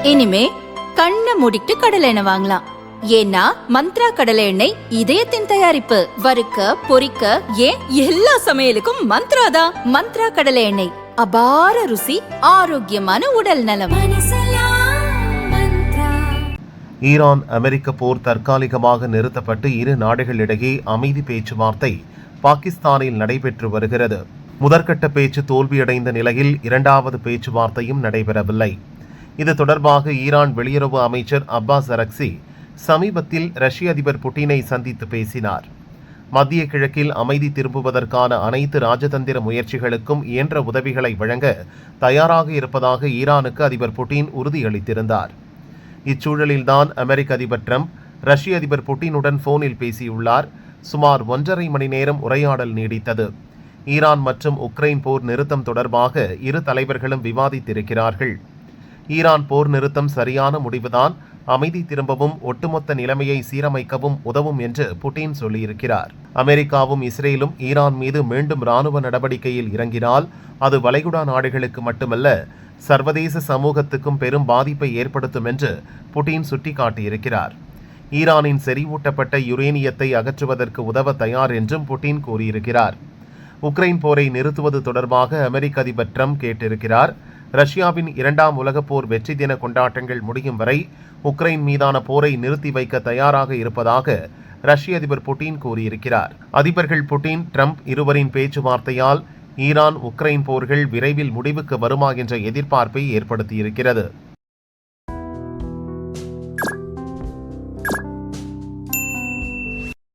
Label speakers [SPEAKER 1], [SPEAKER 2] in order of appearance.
[SPEAKER 1] இனிமே கண்ணை மூடிட்டு கடலை எண்ணெய் வாங்கலாம். ஏன்னா மந்த்ரா கடலை எண்ணெய் இதயத்தின் தயாரிப்பு. வறுக்க பொரிக்க ஏன் எல்லா சமையலுக்கும் மந்த்ரா தான். மந்த்ரா கடலை எண்ணெய், அபார ருசி, ஆரோக்கியமான உடல் நலம்.
[SPEAKER 2] ஈரான் அமெரிக்க போர் தற்காலிகமாக நிறுத்தப்பட்டு இரு நாடுகளிடையே அமைதி பேச்சுவார்த்தை பாகிஸ்தானில் நடைபெற்று வருகிறது. முதற்கட்ட பேச்சு தோல்வியடைந்த நிலையில் இரண்டாவது பேச்சுவார்த்தையும் நடைபெறவில்லை. இது தொடர்பாக ஈரான் வெளியுறவு அமைச்சர் அப்பாஸ் அரக்சி சமீபத்தில் ரஷ்ய அதிபர் புட்டினை சந்தித்து பேசினார். மத்திய கிழக்கில் அமைதி திரும்புவதற்கான அனைத்து ராஜதந்திர முயற்சிகளுக்கும் இயன்ற உதவிகளை வழங்க தயாராக இருப்பதாக ஈரானுக்கு அதிபர் புட்டின் உறுதியளித்திருந்தார். இச்சூழலில்தான் அமெரிக்க அதிபர் ட்ரம்ப் ரஷ்ய அதிபர் புட்டினுடன் போனில் பேசியுள்ளார். சுமார் 1.5 மணி நேரம் உரையாடல் நீடித்தது. ஈரான் மற்றும் உக்ரைன் போர் நிறுத்தம் தொடர்பாக இரு தலைவர்களும் விவாதித்திருக்கிறார்கள். ஈரான் போர் நிறுத்தம் சரியான முடிவுதான், அமைதி திரும்பவும் ஒட்டுமொத்த நிலைமையை சீரமைக்கவும் உதவும் என்று புட்டின் சொல்லியிருக்கிறார். அமெரிக்காவும் இஸ்ரேலும் ஈரான் மீது மீண்டும் இராணுவ நடவடிக்கையில் இறங்கினால் அது வளைகுடா நாடுகளுக்கு மட்டுமல்ல, சர்வதேச சமூகத்துக்கும் பெரும் பாதிப்பை ஏற்படுத்தும் என்று புட்டின் சுட்டிக்காட்டியிருக்கிறார். ஈரானின் செறிவூட்டப்பட்ட யுரேனியத்தை அகற்றுவதற்கு உதவ தயார் என்றும் புட்டின் கூறியிருக்கிறார். உக்ரைன் போரை நிறுத்துவது தொடர்பாக அமெரிக்க அதிபர் ட்ரம்ப் கேட்டிருக்கிறார். ரஷ்யாவின் 2ஆம் உலகப் போர் வெற்றி தின கொண்டாட்டங்கள் முடியும் வரை உக்ரைன் மீதான போரை நிறுத்தி வைக்க தயாராக இருப்பதாக ரஷ்ய அதிபர் புட்டின் கூறியிருக்கிறார். அதிபர்கள் புட்டின், ட்ரம்ப் இருவரின் பேச்சுவார்த்தையால் ஈரான் உக்ரைன் போர்கள் விரைவில் முடிவுக்கு வருமா என்ற எதிர்பார்ப்பை ஏற்படுத்தியிருக்கிறது.